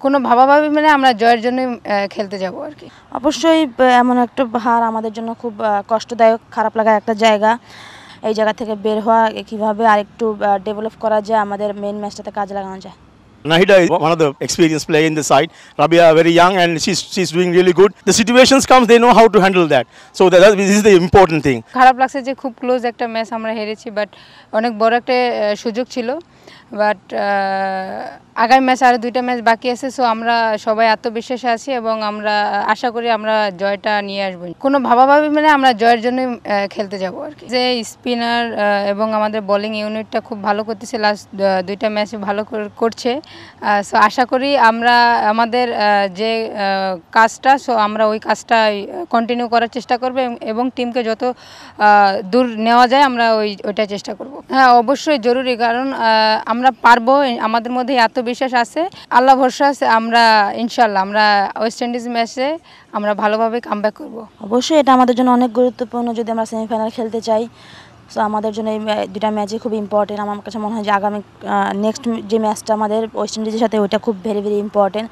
কোনো ভাবাভাবি মানে আমরা জয়ের জন্য খেলতে যাব আর কি। অবশ্যই এমন একটা হার আমাদের জন্য খুব কষ্টদায়ক, খারাপ লাগার একটা জায়গা। এই জায়গা থেকে বের হওয়া, কীভাবে আরেকটু ডেভেলপ করা যায়, আমাদের মেইন ম্যাচটাতে কাজে লাগানো যায়। Nahida is one of the experienced players in the side. Rabia very young and she's doing really good. The situations comes, they know how to handle that. So this is the important thing. খারাপ লাগছে যে খুব close একটা match আমরা হেরেছি, but অনেক বড় একটা সুযোগ ছিল। বাট আগামী ম্যাচ আরও 2টা ম্যাচ বাকি আছে, সো আমরা সবাই আত্মবিশ্বাসে আছি এবং আমরা আশা করি আমরা জয়টা নিয়ে আসবো। কোনো ভাবাভাবি মানে আমরা জয়ের জন্য খেলতে যাব আর কি। যে স্পিনার এবং আমাদের বোলিং ইউনিটটা খুব ভালো করতেছে, লাস্ট 2টা ম্যাচে ভালো করছে। সো আশা করি আমরা আমাদের যে কাজটা, সো আমরা ওই কাজটা কন্টিনিউ করার চেষ্টা করব এবং টিমকে যত দূর নেওয়া যায় আমরা ওইটা চেষ্টা করব। হ্যাঁ, অবশ্যই জরুরি, কারণ আমরা পারবো, আমাদের মধ্যে আত্মবিশ্বাস আছে, আল্লাহ ভরসা আছে। আমরা ইনশাল্লাহ আমরা ওয়েস্ট ইন্ডিজ ম্যাচে আমরা ভালোভাবে কামব্যাক করব। অবশ্যই এটা আমাদের জন্য অনেক গুরুত্বপূর্ণ যদি আমরা সেমিফাইনাল খেলতে চাই। সো আমাদের জন্য এই 2টা ম্যাচই খুব ইম্পর্টেন্ট। আমার কাছে মনে হয় যে আগামী নেক্সট যে ম্যাচটা আমাদের ওয়েস্ট ইন্ডিজের সাথে, ওইটা খুব ভেরি ভেরি ইম্পর্টেন্ট।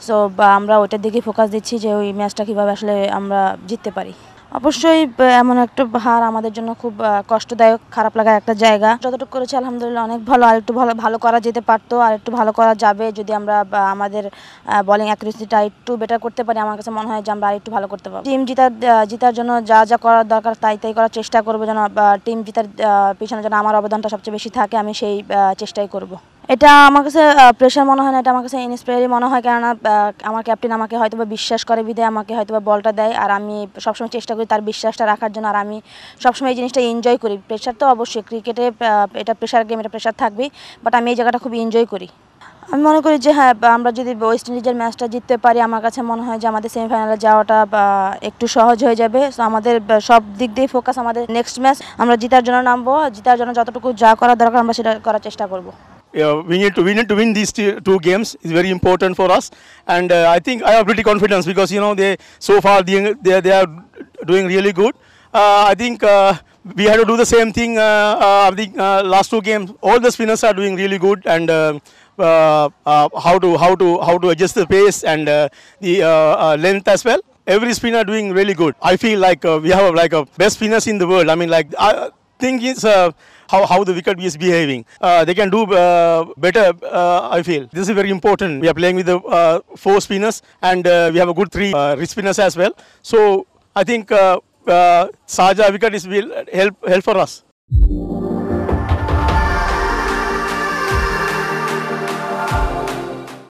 সো আমরা ওইটার দিকে ফোকাস দিচ্ছি যে ওই ম্যাচটা কীভাবে আসলে আমরা জিততে পারি। অবশ্যই এমন একটা হার আমাদের জন্য খুব কষ্টদায়ক, খারাপ লাগার একটা জায়গা। যতটুকু করেছি আলহামদুলিল্লাহ অনেক ভালো, আর একটু ভালো করা যেতে পারতো, আর একটু ভালো করা যাবে যদি আমরা আমাদের বোলিং অ্যাকুরেসিটা একটু বেটার করতে পারি। আমার কাছে মনে হয় যে আমরা আরেকটু ভালো করতে পারবো। টিম জিতার জন্য যা যা করার দরকার তাই করার চেষ্টা করবো, যেন টিম জিতার পিছনে যেন আমার অবদানটা সবচেয়ে বেশি থাকে, আমি সেই চেষ্টাই করব। এটা আমার কাছে প্রেশার মনে হয় না, এটা আমার কাছে ইন্সপায়ারই মনে হয়, কেননা আমার ক্যাপ্টেন আমাকে হয়তো বিশ্বাস করে বিধায় আমাকে হয়তো বলটা দেয়, আর আমি সবসময় চেষ্টা করি তার বিশ্বাসটা রাখার জন্য, আর আমি সবসময় এই জিনিসটা এনজয় করি। প্রেশার তো অবশ্যই ক্রিকেটে এটা প্রেশার গেম, এটা প্রেশার থাকবেই, বাট আমি এই জায়গাটা খুব এনজয় করি। আমি মনে করি যে হ্যাঁ, আমরা যদি ওয়েস্ট ইন্ডিজের ম্যাচটা জিততে পারি, আমার কাছে মনে হয় যে আমাদের সেমিফাইনালে যাওয়াটা একটু সহজ হয়ে যাবে। সো আমাদের সব দিক দিয়ে ফোকাস আমাদের নেক্সট ম্যাচ, আমরা জিতার জন্য নামবো, জিতার জন্য যতটুকু যা করা দরকার আমরা সেটা করার চেষ্টা করব। We need to win these two games. It's very important for us, and I think I have pretty confidence because they so far they are doing really good. I think we had to do the same thing. The last 2 games, all the spinners are doing really good, and how to adjust the pace and the length as well. Every spinner doing really good. I feel like we have like a best spinners in the world. I mean, like I think it's how the wicket is behaving. They can do better, I feel. This is very important. We are playing with the 4 spinners, and we have a good 3 wrist spinners as well. So I think Sharjah wicket will help for us.